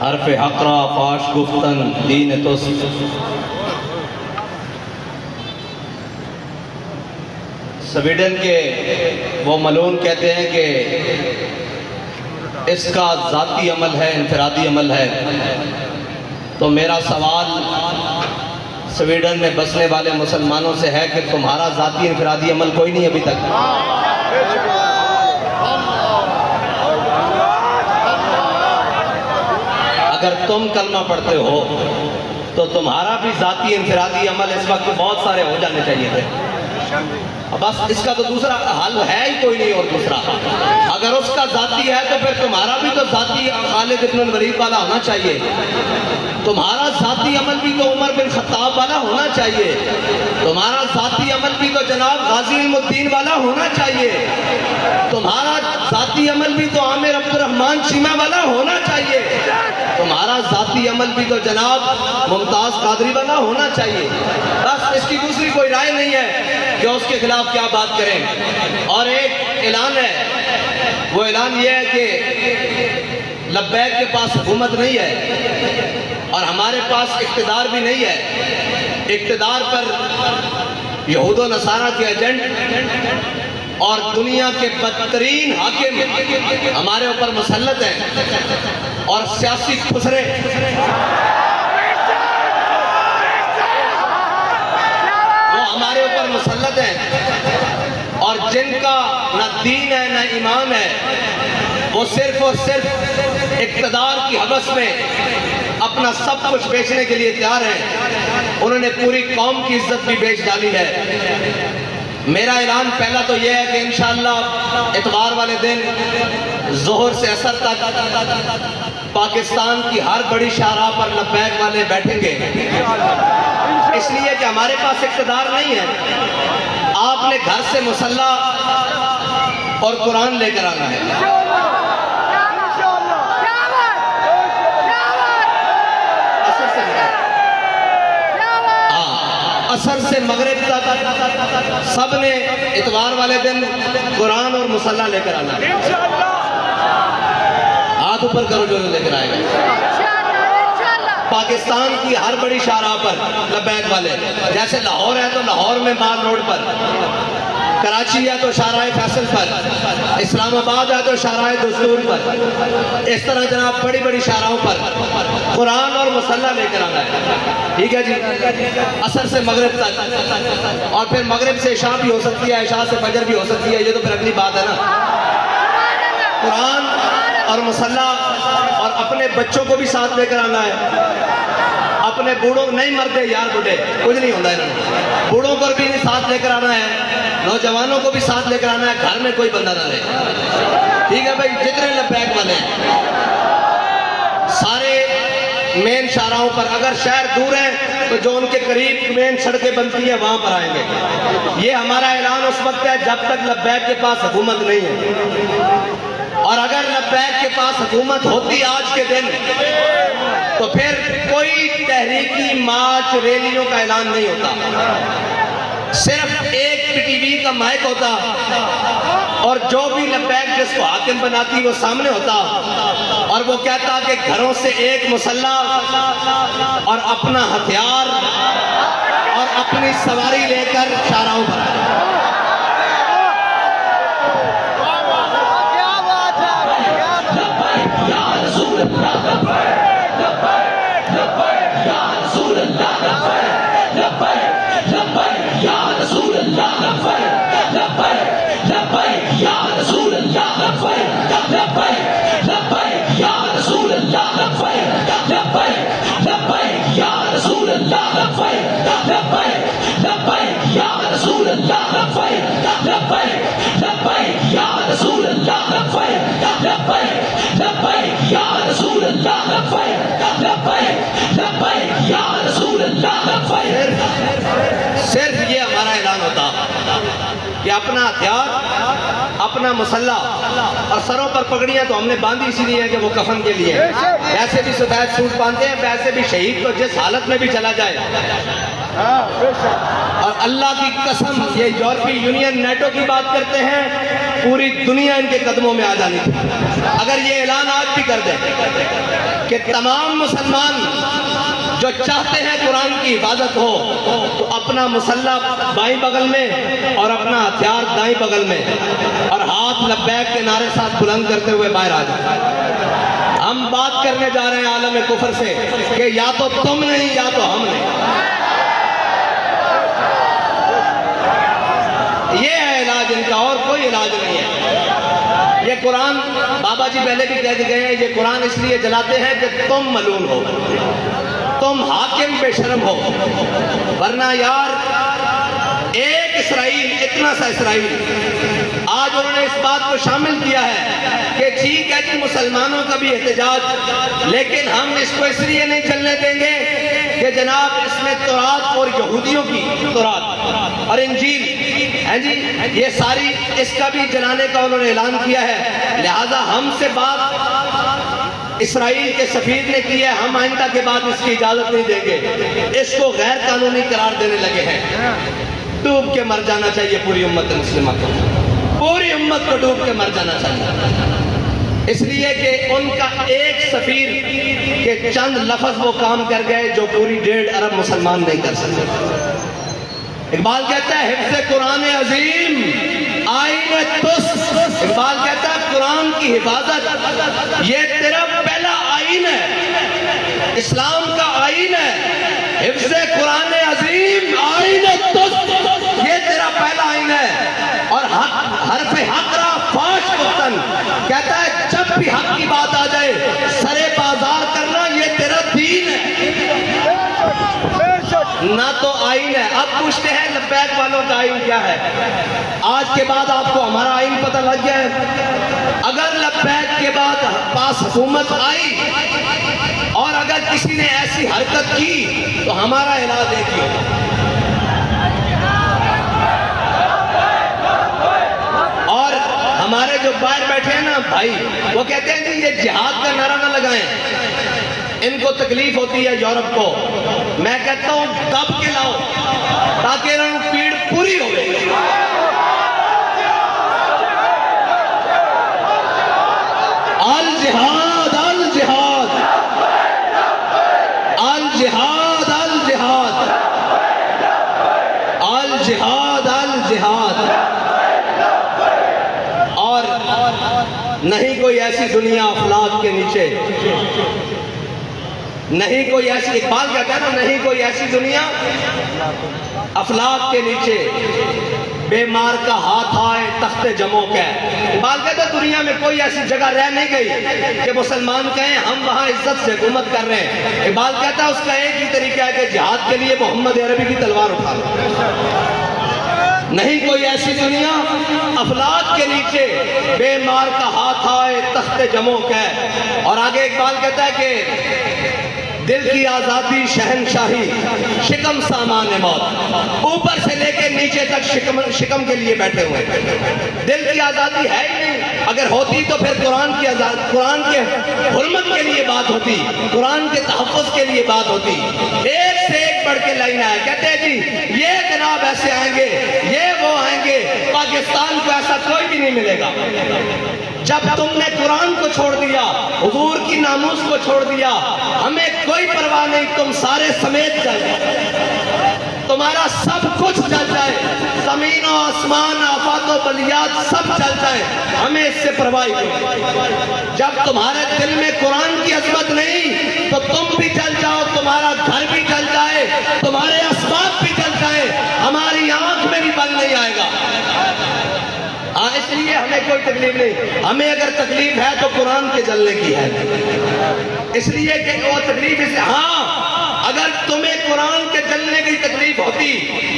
حرف حقرا فاش گفتن دین توست. سویڈن کے وہ ملون کہتے ہیں کہ اس کا ذاتی عمل ہے، انفرادی عمل ہے. تو میرا سوال سویڈن میں بسنے والے مسلمانوں سے ہے کہ تمہارا ذاتی انفرادی عمل کوئی نہیں ابھی تک؟ اگر تم کلمہ پڑھتے ہو تو تمہارا بھی ذاتی انفرادی عمل اس وقت بہت سارے ہو جانے چاہیے تھے. بس اس کا تو دوسرا حل ہے ہی کوئی نہیں. اور دوسرا اگر اس کا ذاتی ہے تو پھر تمہارا بھی تو ذاتی خالد ابن الولید والا ہونا چاہیے. تمہارا ذاتی عمل بھی تو عمر بن خطاب والا ہونا چاہیے. تمہارا ذاتی عمل بھی تو جناب غازی علم الدین والا ہونا چاہیے. تمہارا ذاتی عمل بھی تو عامر عبد الرحمن شیمہ والا ہونا چاہیے. تمہارا ذاتی عمل بھی تو جناب ممتاز قادری والا ہونا چاہیے. بس اس کی دوسری کوئی رائے نہیں ہے کہ اس کے خلاف کیا بات کریں. اور ایک اعلان ہے، وہ اعلان یہ ہے کہ لبیک کے پاس حکومت نہیں ہے اور ہمارے پاس اقتدار بھی نہیں ہے. اقتدار پر یہود و نصارہ کے ایجنٹ اور دنیا کے بدترین حاکم ہمارے اوپر مسلط ہیں اور سیاسی خسرے وہ ہمارے اوپر مسلط ہیں اور جن کا نہ دین ہے نہ ایمان ہے. وہ صرف اور صرف اقتدار کی حوث میں اپنا سب کچھ بیچنے کے لیے تیار ہیں. انہوں نے پوری قوم کی عزت بھی بیچ ڈالی ہے. میرا اعلان پہلا تو یہ ہے کہ انشاءاللہ اتوار والے دن ظہر سے عصر تک پاکستان کی ہر بڑی شاہراہ پر لبیک والے بیٹھیں گے. اس لیے کہ ہمارے پاس اقتدار نہیں ہے. آپ نے گھر سے مسلح اور قرآن لے کر آنا ہے. عصر سے مغرب تک سب نے اتوار والے دن قرآن اور مسلح لے کر آنا ہے. ہاتھ اوپر کرو جو لے کر آئے گا. پاکستان کی ہر بڑی شاہراہ پر لبیک والے، جیسے لاہور ہے تو لاہور میں مال روڈ پر، کراچی ہے تو شاہراہ فیصل پر، اسلام آباد ہے تو شاہراہ دستور پر. اس طرح جناب بڑی بڑی شاہراہوں پر قرآن اور مسلح لے کر آنا ہے. ٹھیک ہے جی. عصر سے مغرب تک اور پھر مغرب سے عشاء بھی ہو سکتی ہے، عشاء سے فجر بھی ہو سکتی ہے. یہ تو پھر اگلی بات ہے نا. قرآن اور مسلح اور اپنے بچوں کو بھی ساتھ لے کر آنا ہے. اپنے بوڑھوں نہیں مرتے یار، بوڑھے کچھ نہیں ہوتا ہے. بوڑھوں کو بھی ساتھ لے کر آنا ہے، نوجوانوں کو بھی ساتھ لے کر آنا ہے. گھر میں کوئی بندہ نہ رہے. ٹھیک ہے بھائی. جتنے لبیک والے ہیں سارے مین شاہراہوں پر، اگر شہر دور ہیں تو جو ان کے قریب مین سڑکیں بنتی ہیں وہاں پر آئیں گے. یہ ہمارا اعلان اس وقت ہے جب تک لبیک کے پاس حکومت نہیں ہے. اور اگر لبیک کے پاس حکومت ہوتی آج کے دن تو پھر کوئی تحریکی مارچ ریلیوں کا اعلان نہیں ہوتا. صرف ایک پی ٹی وی کا مائک ہوتا اور جو بھی لبیک جس کو حاکم بناتی وہ سامنے ہوتا اور وہ کہتا کہ گھروں سے ایک مسلح اور اپنا ہتھیار اور اپنی سواری لے کر شاہراہوں پر آئے. صرف یہ ہمارا اعلان ہوتا کہ اپنا ہتھیار، اپنا مسلح اور سروں پر پگڑیاں تو ہم نے باندھی اسی لیے کہ وہ کفن کے لیے. ویسے بھی سفید سوٹ باندھتے ہیں، ویسے بھی شہید تو جس حالت میں بھی چلا جائے. اور اللہ کی قسم یہ یورپی یونین نیٹو کی بات کرتے ہیں، پوری دنیا ان کے قدموں میں آ جانی تھی. اگر یہ اعلان آج بھی کر دیں کہ تمام مسلمان جو چاہتے ہیں قرآن کی حفاظت ہو تو اپنا مسلح بائیں بغل میں اور اپنا ہتھیار دائیں بغل میں اور ہاتھ لبیک کے نعرے ساتھ بلند کرتے ہوئے باہر آ جائیں۔ ہم بات کرنے جا رہے ہیں عالم کفر سے کہ یا تو تم نہیں یا تو ہم نہیں۔ یہ ہے علاج ان کا، اور کوئی علاج نہیں ہے۔ یہ قرآن بابا جی پہلے بھی کہہ گئے ہیں، یہ قرآن اس لیے جلاتے ہیں کہ تم ملعون ہو، تم حاکم بے شرم ہو، ورنہ یار ایک اسرائیل، اتنا سا اسرائیل، آج انہوں نے اس بات کو شامل کیا ہے کہ ٹھیک ہے جی مسلمانوں کا بھی احتجاج، لیکن ہم اس کو اس لیے نہیں چلنے دیں گے کہ جناب اس میں تورات اور یہودیوں کی تورات اور انجیل ہے جی، یہ ساری اس کا بھی جلانے کا انہوں نے اعلان کیا ہے، لہذا ہم سے بات اسرائیل کے سفیر نے کی ہے، ہم آئندہ کے بعد اس کی اجازت نہیں دیں گے، اس کو غیر قانونی قرار دینے لگے ہیں۔ ڈوب کے مر جانا چاہیے پوری امت مسلمہ کو، پوری امت کو ڈوب کے مر جانا چاہیے، اس لیے کہ ان کا ایک سفیر کے چند لفظ وہ کام کر گئے جو پوری 1.5 ارب مسلمان نہیں کر سکتے۔ اقبال کہتا ہے حفظ قرآن عظیم آئین تس، اقبال کہتا ہے قرآن کی حفاظت یہ تیرا پہلا آئین ہے، اسلام کا آئین ہے۔ حفظ قرآن عظیم آئین تس، یہ تیرا پہلا آئین ہے۔ اور حرف حق را فاش گفتن، کہتا ہے جب بھی حق کی بات آ جائے سرے بازار کرنا یہ تیرا دین ہے، نہ تو آئین ہے۔ اب پوچھتے ہیں لبیک والوں کا آئین کیا ہے؟ آج کے بعد آپ کو ہمارا آئین پتہ لگ گیا ہے۔ اگر لبیک کے بعد پاس حکومت آئی اور اگر کسی نے ایسی حرکت کی تو ہمارا علاج ایک ہی ہوگا، اور ہمارے جو باہر بیٹھے ہیں نا بھائی وہ کہتے ہیں کہ یہ جہاد کا نعرہ نہ لگائیں، ان کو تکلیف ہوتی ہے یورپ کو، میں کہتا ہوں دب کے لاؤ تاکہ انہوں پیڑ پوری ہو گئی۔ الجہاد الجہاد الجہاد الجہاد الجہاد الجہاد، اور نہیں کوئی ایسی دنیا افلاک کے نیچے، نہیں کوئی ایسی، اقبال کہتا ہے نا نہیں کوئی ایسی دنیا افلاک کے نیچے بیمار کا ہاتھ آئے تخت جموں کا۔ اقبال کہتا ہے دنیا میں کوئی ایسی جگہ رہ نہیں گئی کہ مسلمان کہیں ہم وہاں عزت سے حکومت کر رہے ہیں۔ اقبال کہتا ہے اس کا ایک ہی طریقہ ہے کہ جہاد کے لیے محمد عربی کی تلوار اٹھا لو۔ نہیں کوئی ایسی دنیا افلاک کے نیچے بیمار کا ہاتھ آئے تخت جموں کا۔ اور آگے اقبال کہتا ہے کہ دل کی آزادی شہنشاہی شکم سامان موت، اوپر سے لے کے نیچے تک شکم کے لیے بیٹھے ہوئے۔ دل کی آزادی ہے ہی نہیں، اگر ہوتی تو پھر قرآن کی قرآن کے حرمت کے لیے بات ہوتی، قرآن کے تحفظ کے لیے بات ہوتی۔ ایک سے ایک بڑھ کے لائن آئے، کہتے ہیں جی یہ جناب ایسے آئیں گے، یہ وہ آئیں گے، پاکستان کو ایسا کوئی بھی نہیں ملے گا۔ جب تم نے قرآن کو چھوڑ دیا، حضور کی ناموس کو چھوڑ دیا، ہمیں کوئی پرواہ نہیں، تم سارے سمیت چل جائے، تمہارا سب کچھ چل جائے، زمین و آسمان آفات و بلیات سب چل جائے، ہمیں اس سے پرواہ نہیں۔ جب تمہارے دل میں قرآن کی عظمت نہیں تو تم بھی چل جاؤ، تمہارا گھر بھی چل جائے، تمہارے اسباب بھی چل جائے، ہماری آنکھ میں بھی بل نہیں آئے گا۔ اس لیے ہمیں کوئی تکلیف نہیں، ہمیں اگر تکلیف ہے تو قرآن کے جلنے کی ہے، اس لیے کہ وہ تکلیف اس، ہاں اگر تمہیں قرآن کے جلنے کی تکلیف ہوتی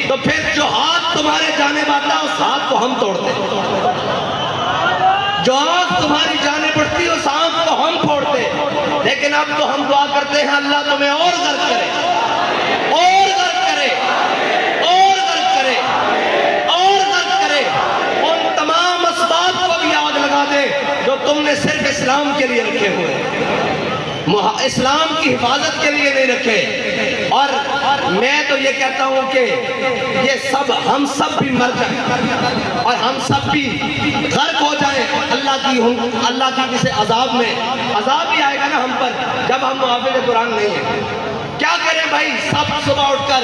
تو پھر جو ہاتھ تمہارے جانے والا اس ہاتھ کو ہم توڑتے، جو آنکھ تمہاری جانے پڑتی اس آنکھ کو ہم پھوڑتے، لیکن اب تو ہم دعا کرتے ہیں اللہ تمہیں اور غرق کرے، اور غرق کرے، اور غرق کرے، اور غرق کرے، ان تمام اسباب کو بھی آگ لگا دے جو تم نے صرف اسلام کے لیے رکھے ہوئے۔ اسلام کی حفاظت کے لیے نہیں رکھے. اور میں تو یہ کہتا ہوں کہ یہ سب ہم سب بھی مر جائیں اور ہم سب بھی غرق ہو جائیں اللہ کی کسی عذاب میں. عذاب بھی آئے گا نا ہم پر جب ہم محافظ قرآن نہیں ہیں. کیا کریں بھائی؟ سب صبح اٹھ کر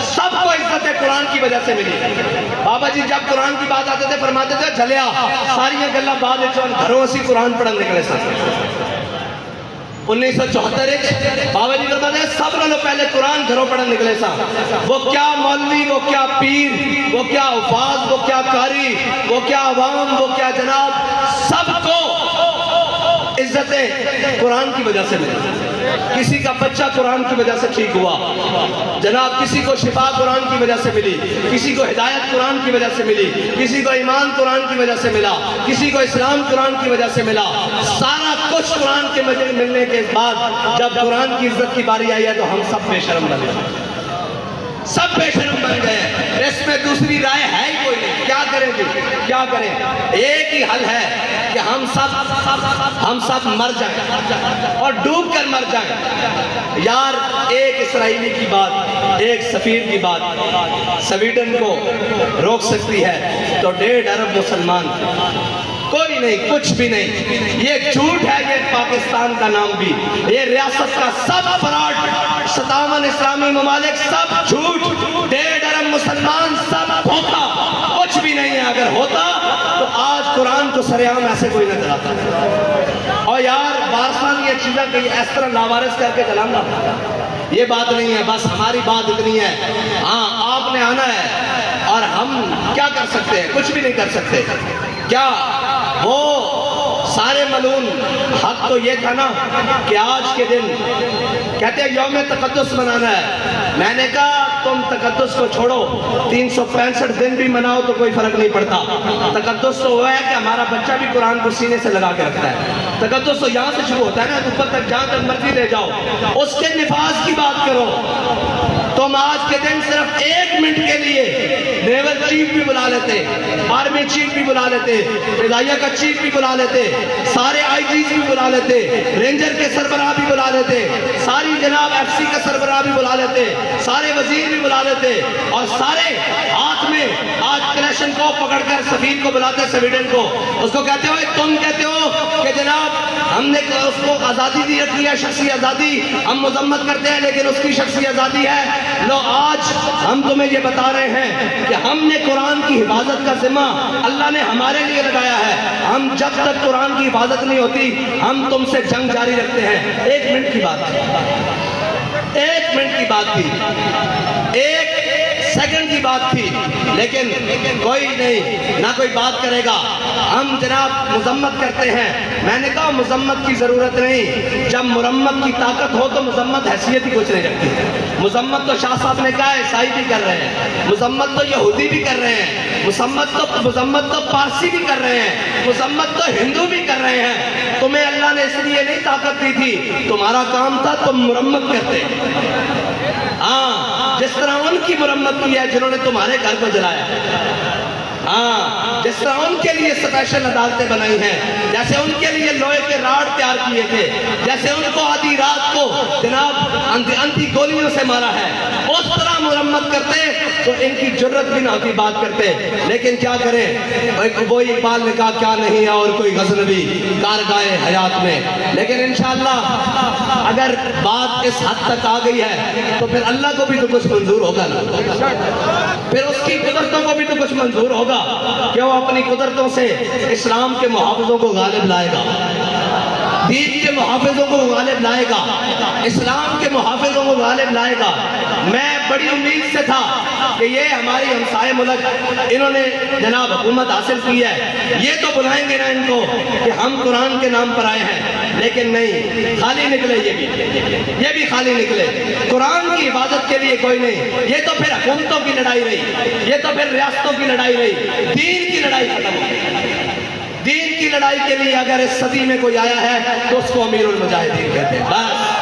سب کو عزت قرآن کی وجہ سے ملی. بابا جی جب قرآن کی بات آتے تھے فرماتے تھے جھلیا ساری گلا بعد گھروں سے قرآن پڑھن نکلے سن. 1974 بابا جی فرماتے ہیں سب نالوں پہلے قرآن گھروں پڑھن نکلے سا. وہ کیا مولوی، وہ کیا پیر، وہ کیا حفاظ، وہ کیا قاری، وہ کیا عوام، وہ کیا جناب، سب کو عزت قرآن کی وجہ سے ملی. کسی کا بچہ قرآن کی وجہ سے ٹھیک ہوا جناب، کسی کو شفا قرآن کی وجہ سے ملی، کسی کو ہدایت قرآن کی وجہ سے ملی، کسی کو ایمان قرآن کی وجہ سے ملا، کسی کو اسلام قرآن کی وجہ سے ملا. سارا کچھ قرآن کے ملنے کے بعد جب قرآن کی عزت کی باری آئی ہے تو ہم سب بے شرم بن گئے، سب بے شرم بن گئے. اس میں دوسری رائے ہے ہی کوئی نہیں. کیا کریں جی؟ کیا کریں؟ ایک ہی حل ہے کہ ہم سب مر جائیں اور ڈوب کر مر جائیں. یار ایک اسرائیلی کی بات، ایک سفیر کی بات سویڈن کو روک سکتی ہے تو 1.5 ارب مسلمان کوئی نہیں، کچھ بھی نہیں. یہ جھوٹ ہے یہ پاکستان کا نام بھی، یہ ریاست کا سب فراڈ، 57 اسلامی ممالک سب جھوٹ، 1.5 ارب مسلمان سب دھوکا، کچھ بھی نہیں ہے. اگر ہوتا تو آج قرآن کو سرعام ایسے کوئی نہ چلاتا. اور یار بارسان یہ چیزیں کہ اس طرح لاوارث کر کے چلانا یہ بات نہیں ہے. بس ہماری بات اتنی ہے، ہاں آپ نے آنا ہے اور ہم کیا کر سکتے ہیں؟ کچھ بھی نہیں کر سکتے. کیا وہ سارے ملعون حق تو یہ تھا نا کہ آج کے دن کہتے ہیں یوم تقدس منانا ہے. میں نے کہا تم تقدس کو چھوڑو، 365 دن بھی مناؤ تو کوئی فرق نہیں پڑتا. تقدس تو وہ ہے کہ ہمارا بچہ بھی قرآن کو سینے سے لگا کے رکھتا ہے. تقدس تو یہاں سے شروع ہوتا ہے نا، اوپر تک جہاں تک مرضی لے جاؤ. اس کے نفاذ کی بات کرو. تم آج کے دن صرف 1 منٹ کے لیے نیول چیف بھی بلا لیتے، آرمی چیف بھی بلا لیتے، فضائیہ کا چیف بھی بلا لیتے، سارے آئی جیز بھی بلا لیتے، رینجر کے سربراہ بھی بلا لیتے، ساری جناب ایف سی کا سربراہ بھی بلا لیتے، سارے وزیر بھی بلا لیتے، اور سارے ہاتھ میں آج کلیشن کو پکڑ کر سفیر کو بلاتے سویڈن کو. اس کو کہتے ہو تم کہتے ہو کہ جناب ہم نے اس کو آزادی دی رکھی ہے، شخصی آزادی، ہم مذمت کرتے ہیں لیکن اس کی شخصی آزادی ہے. لو آج ہم تمہیں یہ بتا رہے ہیں کہ ہم نے قرآن کی حفاظت کا ذمہ اللہ نے ہمارے لیے لگایا ہے. ہم جب تک قرآن کی حفاظت نہیں ہوتی ہم تم سے جنگ جاری رکھتے ہیں. 1 منٹ کی بات تھی، 1 منٹ کی بات تھی، 1 سیکنڈ کی بات تھی، لیکن کوئی نہیں، نہ کوئی بات کرے گا. ہم جناب مذمت کرتے ہیں. میں نے کہا مذمت کی ضرورت نہیں. جب مرمت کی طاقت ہو تو مذمت حیثیت ہی کچھ نہیں رکھتی. مذمت تو شاہ صاحب نے کہا عیسائی بھی کر رہے ہیں، مذمت تو یہودی بھی کر رہے ہیں، مذمت تو پارسی بھی کر رہے ہیں، مذمت تو ہندو بھی کر رہے ہیں. تمہیں اللہ نے اس لیے نہیں طاقت دی تھی، تمہارا کام تھا تم مرمت کرتے. ہاں جس طرح ان کی مرمت کی ہے جنہوں نے تمہارے گھر کو جلایا. ہاں جس طرح ان کے لیے اسپیشل عدالتیں بنائی ہیں، جیسے ان کے لیے لوہے کے راڈ تیار کیے تھے، جیسے ان کو آدھی رات کو جناب انتی گولیوں سے مارا ہے، اس طرح مرمت کرتے تو ان کی جرت بھی نہ ہوتی بات کرتے. لیکن کیا کریں، وہ اقبال نے کہا کیا نہیں ہے اور کوئی غزنوی کارگاہ حیات میں. لیکن انشاءاللہ اگر بات اس حد تک آ گئی ہے تو پھر اللہ کو بھی تو کچھ منظور ہوگا نا، پھر اس کی قدرتوں کو بھی تو کچھ منظور ہوگا کہ وہ اپنی قدرتوں سے اسلام کے محافظوں کو غالب لائے گا، دین کے محافظوں کو غالب لائے گا، اسلام کے محافظوں کو غالب لائے گا. میں بڑی امید سے تھا کہ یہ ہماری ہمسائے ملک انہوں نے جناب حکومت حاصل کی ہے، یہ تو بلائیں گے نا ان کو کہ ہم قرآن کے نام پر آئے ہیں. لیکن نہیں، خالی نکلے یہ بھی خالی نکلے. قرآن کی حفاظت کے لیے کوئی نہیں. یہ تو پھر حکومتوں کی لڑائی رہی، یہ تو پھر ریاستوں کی لڑائی رہی. دین کی لڑائی ختم ہو گئی. دین کی لڑائی کے لیے اگر اس صدی میں کوئی آیا ہے تو اس کو امیر المجاہدین کہتے ہیں. بس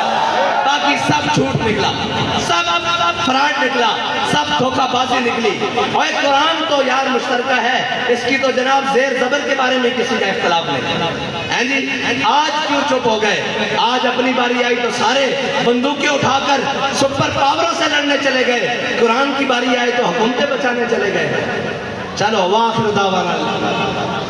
باقی سب جھوٹ نکلا، سب فراڈ نکلا، سب دھوکہ بازی نکلی. اور قرآن تو یار مشترکہ ہے، اس کی تو جناب زیر زبر کے بارے میں کسی کا اختلاف نہیں. ہیں جی آج کیوں چپ ہو گئے؟ آج اپنی باری آئی تو سارے بندوقیں اٹھا کر سپر پاوروں سے لڑنے چلے گئے، قرآن کی باری آئی تو حکومتیں بچانے چلے گئے۔ چلو واخر دعوانا